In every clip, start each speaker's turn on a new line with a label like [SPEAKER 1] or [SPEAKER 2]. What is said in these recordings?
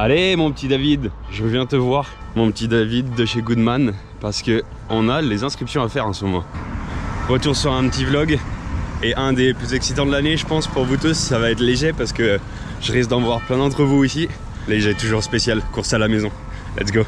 [SPEAKER 1] Allez mon petit David, je viens te voir, mon petit David de chez Goodman, parce que on a les inscriptions à faire en ce moment. Retour sur un petit vlog, et un des plus excitants de l'année je pense pour vous tous. Ça va être léger parce que je risque d'en voir plein d'entre vous ici. Léger toujours spécial, course à la maison. Let's go.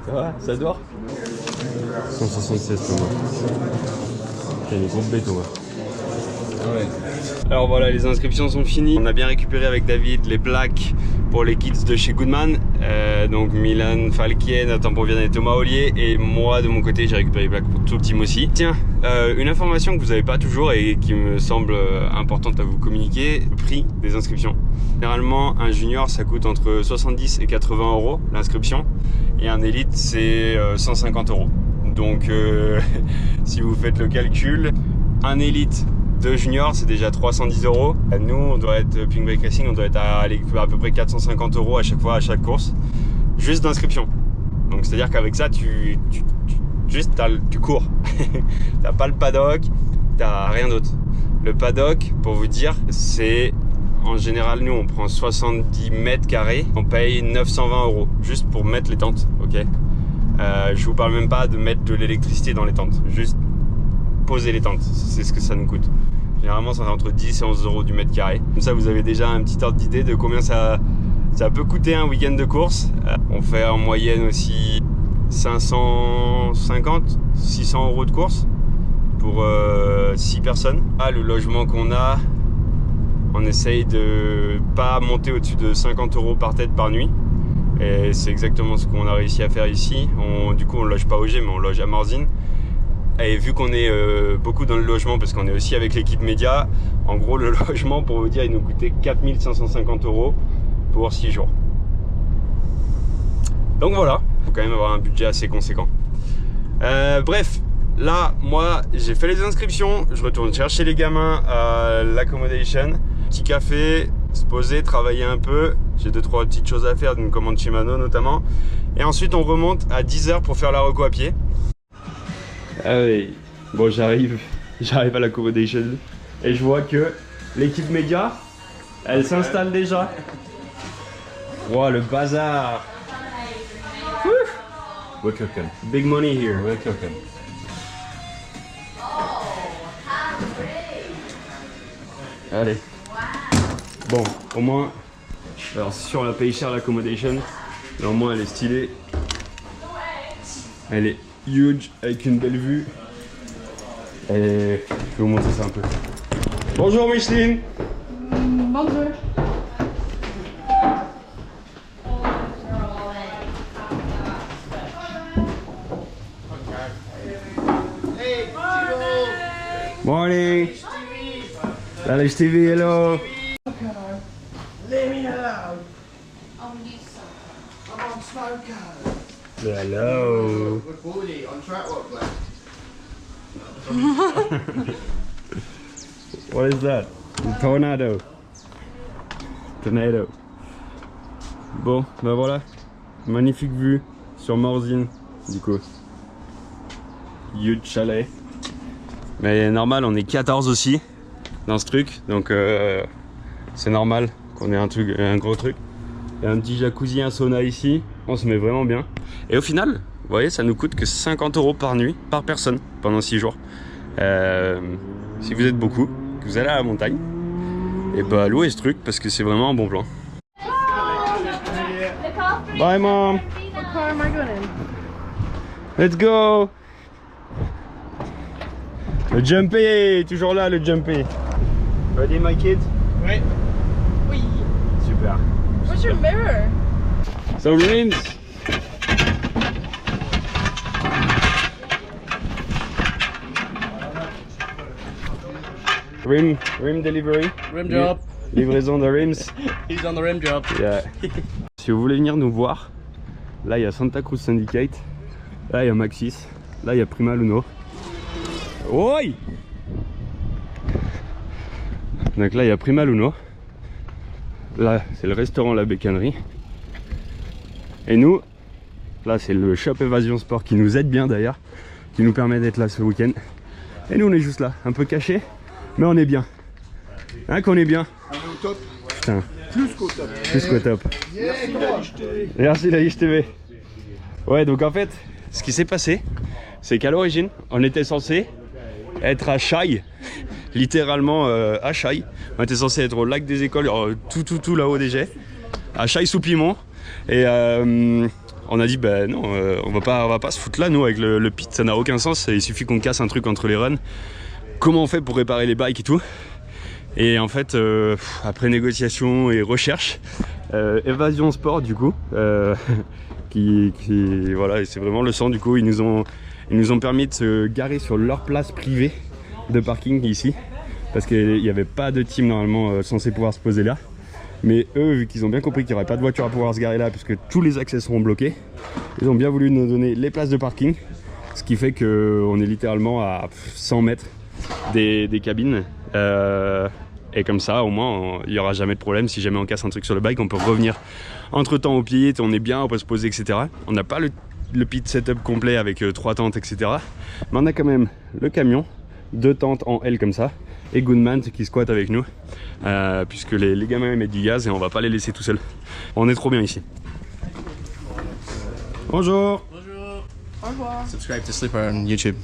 [SPEAKER 1] Ça va? Ça dort? 176 Thomas. T'as une grosse bête Thomas. Ouais. Alors voilà, les inscriptions sont finies. On a bien récupéré avec David les plaques pour les kids de chez Goodman. Donc Milan Falquier, Nathan Bourvian et Thomas Ollier. Et moi de mon côté j'ai récupéré les plaques pour tout Team aussi. Tiens, une information que vous n'avez pas toujours et qui me semble importante à vous communiquer, le prix des inscriptions. Généralement un junior ça coûte entre 70 et 80 € l'inscription. Et un élite c'est 150 €. Donc si vous faites le calcul, un élite de junior c'est déjà 310 €. Nous on doit être Pink Bike Racing, on doit être à peu près 450 € à chaque fois, à chaque course, juste d'inscription. Donc c'est à dire qu'avec ça tu cours. T'as pas le paddock, t'as rien d'autre. Le paddock, pour vous dire, c'est en général, nous on prend 70 mètres carrés, on paye 920 € juste pour mettre les tentes, ok. Je vous parle même pas de mettre de l'électricité dans les tentes, juste poser les tentes, c'est ce que ça nous coûte. Généralement ça entre 10 et 11 € du mètre carré. Comme ça vous avez déjà un petit ordre d'idée de combien ça peut coûter un week-end de course. On fait en moyenne aussi 550, 600 € de course pour 6 personnes. Le logement qu'on a, on essaye de pas monter au-dessus de 50 € par tête par nuit. Et c'est exactement ce qu'on a réussi à faire ici. Du coup on loge pas au G mais on loge à Morzine. Et vu qu'on est beaucoup dans le logement parce qu'on est aussi avec l'équipe média, en gros le logement pour vous dire il nous coûtait 4 550 € pour 6 jours. Donc voilà, faut quand même avoir un budget assez conséquent. Bref, là moi j'ai fait les inscriptions, je retourne chercher les gamins à l'accommodation, petit café, se poser, travailler un peu. J'ai 2-3 petites choses à faire, d'une commande Shimano notamment. Et ensuite on remonte à 10 h pour faire la reco à pied. Ah oui. Bon j'arrive à l'accommodation et je vois que l'équipe média elle s'installe déjà. Wow, le bazar.
[SPEAKER 2] We're cooking.
[SPEAKER 1] Big money here.
[SPEAKER 2] We're cooking.
[SPEAKER 1] Allez. Bon, au moins, alors c'est sûr on a payé cher l'accommodation, mais au moins elle est stylée. Elle est huge avec une belle vue. Et je vais vous montrer ça un peu. Bonjour Micheline.
[SPEAKER 3] Bonjour.
[SPEAKER 1] Morning. Salut Stevie, hello.
[SPEAKER 4] Leave me alone. I'm on Smoko.
[SPEAKER 1] Hello.
[SPEAKER 4] Good body on track walk, lad.
[SPEAKER 1] What is that? A tornado. Tornado. Bon, ben voilà. Magnifique vue sur Morzine, du coup. Huge chalet. Mais normal, on est 14 aussi dans ce truc, donc c'est normal qu'on ait un gros truc. Il y a un petit jacuzzi, un sauna ici, on se met vraiment bien. Et au final, vous voyez, ça nous coûte que 50 € par nuit, par personne, pendant 6 jours. Si vous êtes beaucoup, que vous allez à la montagne, et bah louez ce truc parce que c'est vraiment un bon plan. Bye mom.
[SPEAKER 3] What car am I going in?
[SPEAKER 1] Let's go. Le jumpé, toujours là le jumpé. Ready my kids?
[SPEAKER 4] Oui.
[SPEAKER 3] Oui.
[SPEAKER 1] Super.
[SPEAKER 3] Where's your mirror?
[SPEAKER 1] So rims. Rim delivery.
[SPEAKER 4] Rim job.
[SPEAKER 1] livraison de rims.
[SPEAKER 2] He's on the rim job.
[SPEAKER 1] Yeah. Si vous voulez venir nous voir, là il y a Santa Cruz Syndicate, là il y a Maxis, là il y a Prima Luno. Oi! Donc là il y a Prima Luno. Là c'est le restaurant La Bécannerie. Et nous, là c'est le shop Évasion Sport qui nous aide bien d'ailleurs, qui nous permet d'être là ce week-end. Et nous on est juste là, un peu caché, mais on est bien. Hein qu'on est bien.
[SPEAKER 4] On est au top.
[SPEAKER 1] Putain.
[SPEAKER 4] Plus qu'au top.
[SPEAKER 1] Plus qu'au top.
[SPEAKER 4] Merci Dalish TV.
[SPEAKER 1] Merci Dalish TV. Ouais, donc en fait, ce qui s'est passé, c'est qu'à l'origine, on était censé être à Chaille, littéralement à Chaille. On était censé être au lac des écoles, tout là-haut des jets, à Chaille-sous-Pimont. Et on a dit, bah non, on va pas se foutre là, nous, avec le pit, ça n'a aucun sens. Il suffit qu'on casse un truc entre les runs. Comment on fait pour réparer les bikes et tout? Et en fait, après négociation et recherche, Évasion Sport du coup, voilà, c'est vraiment le sang du coup, ils nous ont permis de se garer sur leur place privée de parking ici, parce qu'il n'y avait pas de team normalement censé pouvoir se poser là. Mais eux, vu qu'ils ont bien compris qu'il n'y aurait pas de voiture à pouvoir se garer là, puisque tous les accès seront bloqués, ils ont bien voulu nous donner les places de parking, ce qui fait qu'on est littéralement à 100 mètres des cabines. Et comme ça, au moins, il n'y aura jamais de problème. Si jamais on casse un truc sur le bike, on peut revenir entre temps au pit, on est bien, on peut se poser, etc. On n'a pas le pit setup complet avec 3 tentes, etc. Mais on a quand même le camion, 2 tentes en L comme ça, et Goodman qui squatte avec nous, puisque les gamins ils mettent du gaz et on va pas les laisser tout seuls. On est trop bien ici. Bonjour.
[SPEAKER 2] Bonjour.
[SPEAKER 3] Au revoir.
[SPEAKER 2] Subscribe to Sleeper on YouTube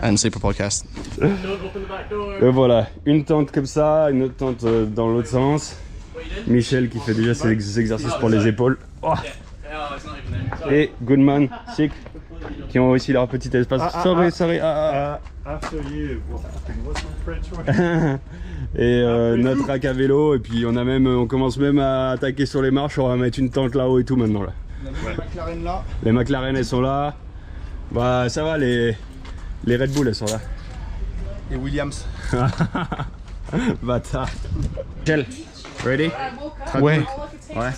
[SPEAKER 2] and Sleeper Podcast.
[SPEAKER 1] Et voilà, une tente comme ça, une autre tente dans l'autre sens. Michel qui fait déjà ses exercices pour les épaules. Oh. Et Goodman, Sick, qui ont aussi leur petit espace. Sorry.
[SPEAKER 5] After you, what's my French?
[SPEAKER 1] Et notre rack à vélo. Et puis on commence même à attaquer sur les marches. On va mettre une tente là-haut et tout maintenant là.
[SPEAKER 4] On a mis les McLaren là.
[SPEAKER 1] Les McLaren elles sont là. Bah ça va, les Red Bull elles sont là.
[SPEAKER 4] Et Williams.
[SPEAKER 1] Bâtard. Michel, ready?
[SPEAKER 5] Ouais.
[SPEAKER 1] Ouais.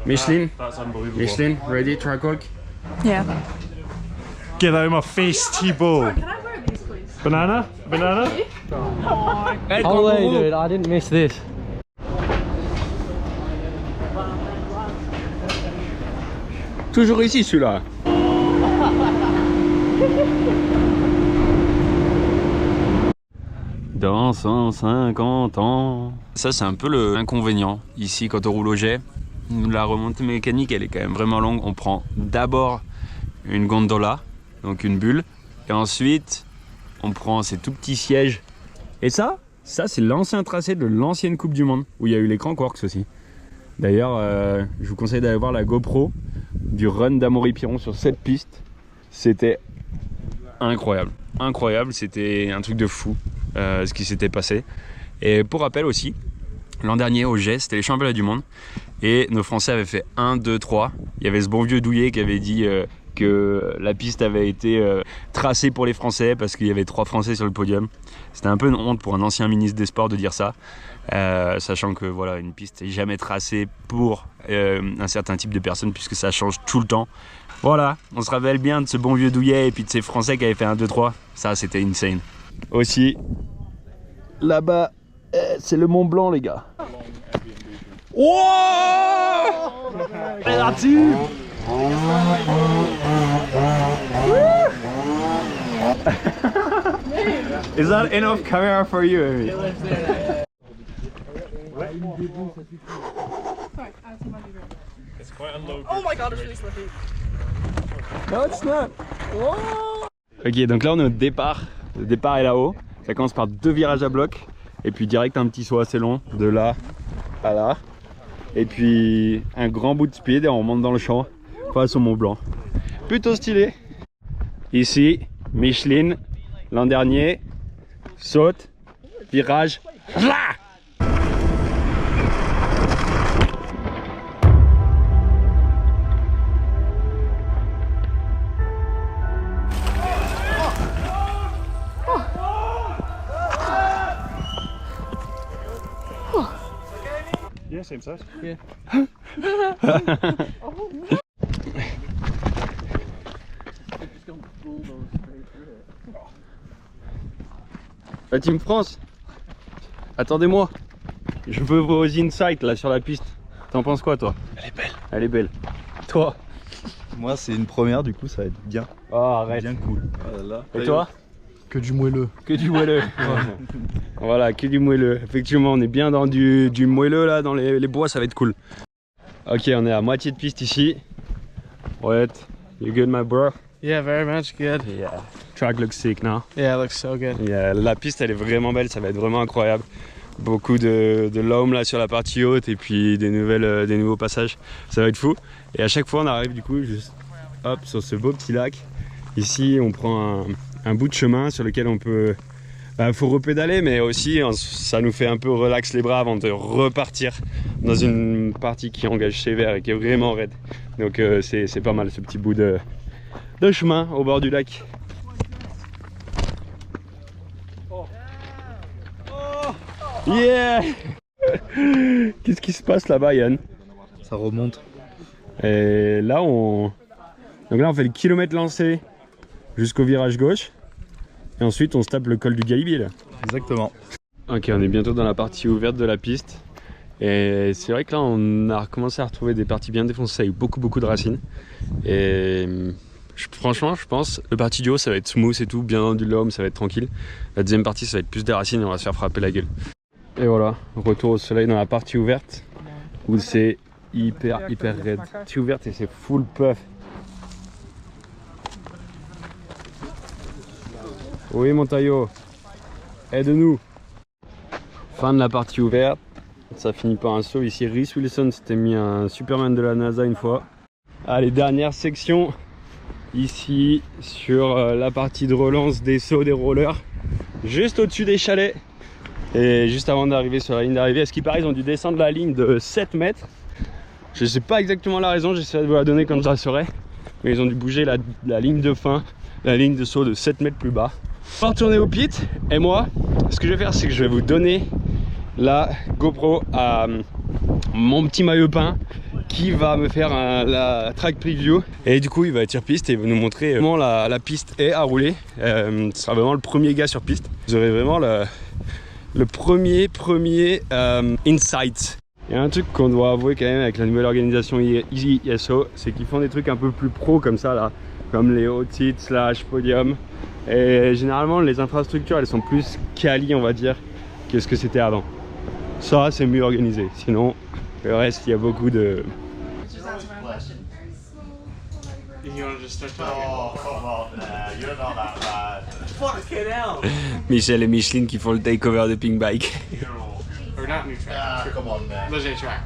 [SPEAKER 1] Michelin,
[SPEAKER 5] That's unbelievable.
[SPEAKER 1] Michelin, ready? Trichalk.
[SPEAKER 3] Yeah.
[SPEAKER 5] Get out of my face, T-Ball.
[SPEAKER 3] Can I wear these, please?
[SPEAKER 5] Banana? Banana?
[SPEAKER 6] Holy dude, I didn't miss this.
[SPEAKER 1] Toujours ici celui-là. Dans 150 ans. Ça c'est un peu l'inconvénient ici quand on roule au jet. La remontée mécanique elle est quand même vraiment longue. On prend d'abord une gondola, donc une bulle, et ensuite on prend ces tout petits sièges. Et ça c'est l'ancien tracé de l'ancienne Coupe du Monde où il y a eu les Crankworks aussi. D'ailleurs je vous conseille d'aller voir la GoPro du run d'Amaury Piron sur cette piste. C'était incroyable, c'était un truc de fou ce qui s'était passé. Et pour rappel aussi, l'an dernier au jet c'était les championnats du monde et nos Français avaient fait 1, 2, 3. Il y avait ce bon vieux Douillet qui avait dit que la piste avait été tracée pour les Français parce qu'il y avait 3 Français sur le podium. C'était un peu une honte pour un ancien ministre des Sports de dire ça, sachant que voilà, une piste n'est jamais tracée pour un certain type de personnes puisque ça change tout le temps. Voilà, on se rappelle bien de ce bon vieux Douillet et puis de ces Français qui avaient fait 1, 2, 3. Ça c'était insane. Aussi, là-bas, c'est le Mont Blanc les gars. Wow! Et là-dessus! Is that enough camera for you, Amy?
[SPEAKER 3] Sorry, I'll see my video.
[SPEAKER 5] It's quite a low.
[SPEAKER 3] Oh my god, it's really slippy.
[SPEAKER 1] No, it's not. Ok, donc là on est au départ. Le départ est là-haut. Ça commence par 2 virages à bloc. Et puis direct un petit saut assez long de là à là. Et puis un grand bout de speed et on remonte dans le champ face au Mont Blanc. Plutôt stylé. Ici, Michelin, l'an dernier, saute, virage. Là!
[SPEAKER 5] Yeah, same size.
[SPEAKER 1] La Team France, attendez-moi. Je veux vos insights là sur la piste. T'en penses quoi toi? Elle est belle. Elle est belle. Toi?
[SPEAKER 4] Moi, c'est une première, du coup, ça va être bien.
[SPEAKER 1] Oh arrête.
[SPEAKER 4] Bien cool.
[SPEAKER 1] Et toi?
[SPEAKER 4] Que du moelleux.
[SPEAKER 1] Que du moelleux. Voilà, que du moelleux. Effectivement, on est bien dans du moelleux là, dans les bois, ça va être cool. Ok, on est à moitié de piste ici. Ouais, you good my bro?
[SPEAKER 6] Yeah, very much good.
[SPEAKER 1] Yeah. Track looks sick now.
[SPEAKER 6] Yeah, it looks so good.
[SPEAKER 1] Yeah, la piste elle est vraiment belle, ça va être vraiment incroyable. Beaucoup de loam là sur la partie haute et puis des nouveaux passages, ça va être fou. Et à chaque fois on arrive du coup juste hop sur ce beau petit lac. Ici on prend un bout de chemin sur lequel on peut, faut repédaler, mais aussi ça nous fait un peu relax les bras avant de repartir dans une partie qui engage sévère et qui est vraiment raide. Donc c'est pas mal ce petit bout de chemin au bord du lac. Yeah. Qu'est-ce qui se passe là-bas, Yann?
[SPEAKER 4] Ça remonte.
[SPEAKER 1] Et là on fait le kilomètre lancé jusqu'au virage gauche. Et ensuite on se tape le col du Galibier là.
[SPEAKER 4] Exactement.
[SPEAKER 1] Ok, on est bientôt dans la partie ouverte de la piste. Et c'est vrai que là on a recommencé à retrouver des parties bien défoncées avec beaucoup de racines. Et franchement je pense le parti du haut ça va être smooth et tout, bien dans du loam, ça va être tranquille. La deuxième partie ça va être plus des racines et on va se faire frapper la gueule. Et voilà, retour au soleil dans la partie ouverte où c'est hyper raide. Partie ouverte et c'est full puff. Oui Montaillot, aide-nous. Fin de la partie ouverte. Ça finit par un saut ici. Rhys Wilson s'était mis un Superman de la NASA une fois. Allez, dernière section ici sur la partie de relance des sauts des rollers, juste au-dessus des chalets. Et juste avant d'arriver sur la ligne d'arrivée, à ce qui paraît ils ont dû descendre la ligne de 7 mètres. Je sais pas exactement la raison, j'essaierai de vous la donner quand je la saurai. Mais ils ont dû bouger la ligne de fin, la ligne de saut de 7 mètres plus bas. On va retourner au pit et moi, ce que je vais faire c'est que je vais vous donner la GoPro à mon petit maillot peint qui va me faire la track preview et du coup il va être sur piste et il va nous montrer comment la piste est à rouler. Ce sera vraiment le premier gars sur piste. Vous aurez vraiment le premier insight. Il y a un truc qu'on doit avouer quand même avec la nouvelle organisation Easy ISO, c'est qu'ils font des trucs un peu plus pro comme ça là, comme les hot seats / podium. Et généralement les infrastructures elles sont plus quali on va dire que ce que c'était avant. Ça c'est mieux organisé, sinon le reste il y a beaucoup de... Michel et Micheline qui font le takeover de Pink Bike.
[SPEAKER 3] Legit track.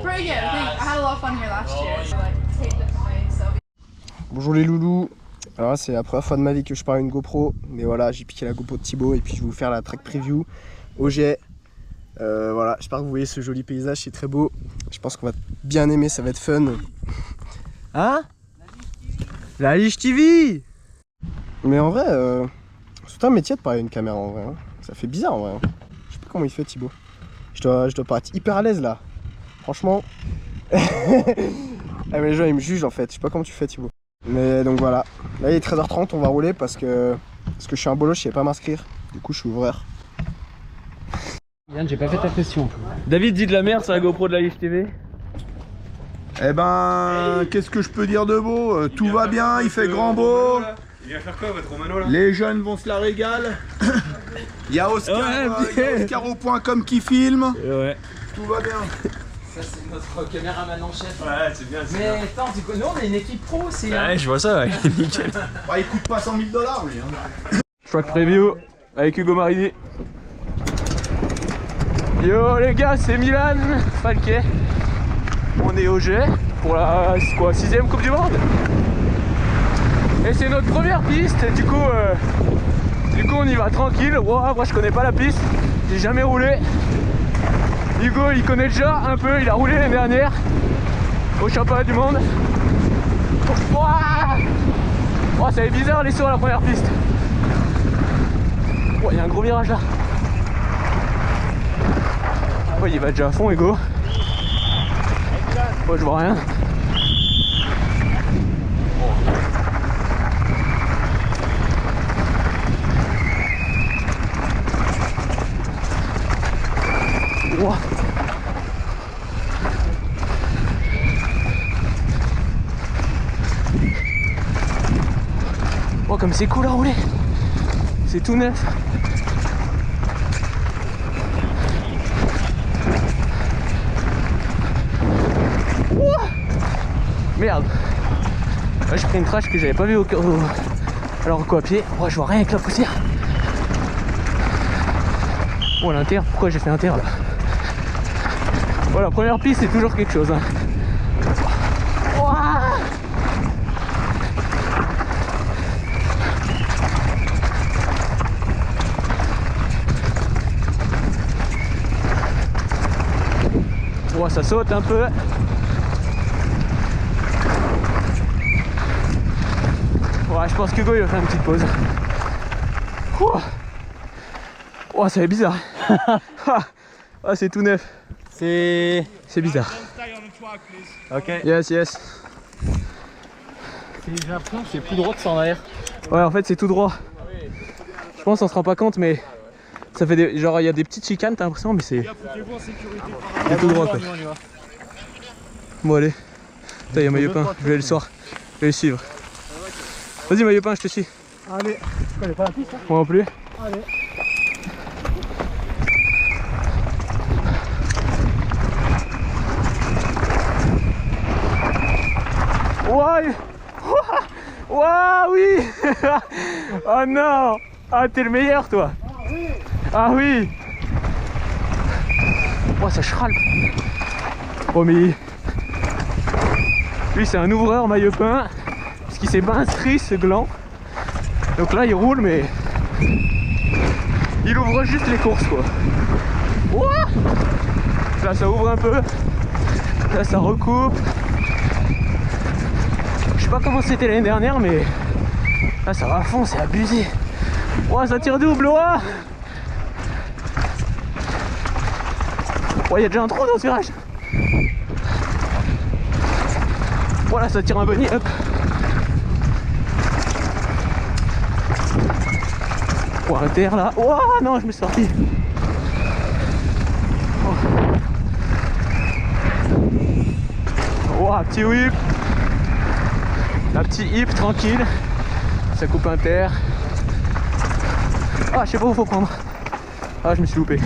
[SPEAKER 3] Pretty good. I had a lot of fun here last year. So like taped it away, so.
[SPEAKER 7] Bonjour les loulous. Alors là c'est la première fois de ma vie que je parle à une GoPro. Mais voilà, j'ai piqué la GoPro de Thibaut et puis je vais vous faire la track preview au jet. Voilà, j'espère que vous voyez ce joli paysage, c'est très beau. Je pense qu'on va bien aimer, ça va être fun. Hein? La Liche TV! Mais en vrai, c'est un métier de parler à une caméra en vrai. Hein. Ça fait bizarre en vrai. Hein. Je sais pas comment il fait Thibaut. Je dois paraître hyper à l'aise là. Franchement. Ah mais les gens ils me jugent en fait. Je sais pas comment tu fais Thibaut. Mais donc voilà. Là il est 13h30, on va rouler parce que je suis un bolo, je sais pas m'inscrire. Du coup je suis ouvreur.
[SPEAKER 6] Yann, j'ai pas fait ta question.
[SPEAKER 1] David dit de la merde sur la GoPro de la Liche TV.
[SPEAKER 4] Eh ben, qu'est-ce que je peux dire de beau? Tout va bien, il fait grand beau.
[SPEAKER 1] Il vient faire quoi votre Romano là?
[SPEAKER 4] Les jeunes vont se la régaler. Il y a Oscar, Oscaro.com qui filme.
[SPEAKER 1] Ouais.
[SPEAKER 4] Tout va bien.
[SPEAKER 6] Ça, c'est notre caméraman en chef.
[SPEAKER 1] Ouais, c'est bien.
[SPEAKER 6] Mais attends, nous on est une équipe pro aussi. Hein.
[SPEAKER 1] Ouais, je vois ça, ouais. Nickel.
[SPEAKER 4] Bah, il coûte pas 100 000 $ lui. Hein.
[SPEAKER 1] Track preview avec Hugo Marini. Yo les gars, c'est Milan Falquet. On est au jet pour la 6ème Coupe du Monde. Et c'est notre première piste. Du coup on y va tranquille. Wow, moi je connais pas la piste, j'ai jamais roulé. Hugo il connaît déjà un peu, il a roulé l'année dernière au championnat du monde. Oh, ça fait bizarre les sauts à la première piste. Oh, il y a un gros virage là. Oh, il va déjà à fond Hugo.
[SPEAKER 6] Moi je vois rien. Wow. Oh comme c'est cool à rouler. C'est tout neuf. Merde. Ouais, j'ai pris une crash que j'avais pas vu alors quoi à pied. Ouais, je vois rien avec la poussière. Oh l'inter, pourquoi j'ai fait inter là? Oh la première piste c'est toujours quelque chose hein. Ouah. Oh ça saute un peu. Ouais, je pense que Hugo il va faire une petite pause. Ouah. Oh, ça fait bizarre. Ah, c'est tout neuf. C'est bizarre. Ok.
[SPEAKER 7] Yes, yes.
[SPEAKER 6] J'ai l'impression que c'est plus droit que ça en arrière.
[SPEAKER 7] Ouais, en fait, c'est tout droit. Je pense qu'on se rend pas compte, mais ça fait des. Genre, il y a des petites chicanes, t'as l'impression, mais c'est. C'est tout droit, quoi. Bon, allez. Putain, il y a Maillot Pain. Je vais aller le soir. Je vais le suivre. Vas-y, Maillot Pain, je te suis.
[SPEAKER 5] Allez, je connais pas la piste. Hein.
[SPEAKER 7] Moi non plus.
[SPEAKER 5] Allez.
[SPEAKER 7] Ouais. Waouh, oui. Oh non. Ah, t'es le meilleur, toi. Ah oui. Oh, ça chrale. Oh, mais... Lui, c'est un ouvreur Maillot Pain. Parce qu'il s'est pas inscrit, ce gland. Donc là, il roule, mais... Il ouvre juste les courses, quoi. Ouah. Là, ça ouvre un peu. Là, ça recoupe. Je sais pas comment c'était l'année dernière, mais... Là, ça va à fond, c'est abusé. Ouah, ça tire double, ouah. Ouais, il y a déjà un trou dans ce virage. Voilà, ça tire un bunny, hop. Oh, inter là. Oh non, je me suis sorti. Oh, un petit whip. Un petit hip tranquille. Ça coupe inter. Ah, je sais pas où faut prendre. Ah, je me suis loupé.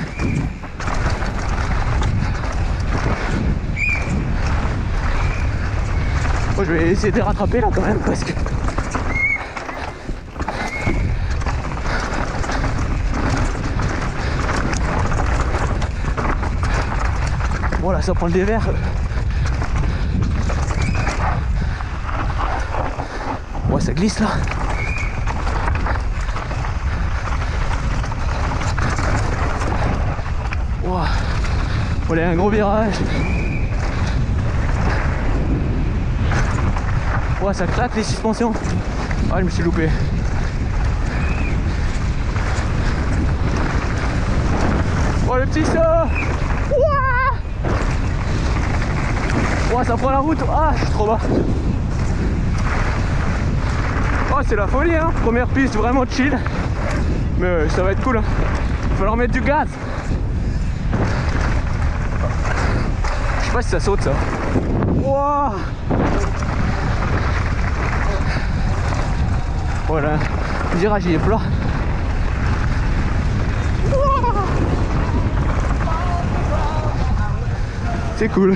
[SPEAKER 7] Oh, je vais essayer de les rattraper là quand même parce que... Voilà, ça prend le dévers. Ouais, ça glisse là. Wow. Voilà, il y a un gros virage. Ouais, ça claque les suspensions. Ah, je me suis loupé. Oh, le petit saut. Ouais, ça prend la route. Ah, je suis trop bas. Oh, c'est la folie, hein. Première piste vraiment chill. Mais ça va être cool, hein. Il va falloir mettre du gaz. Je sais pas si ça saute, ça. Wow. Voilà. Le virage, il est plat. C'est cool.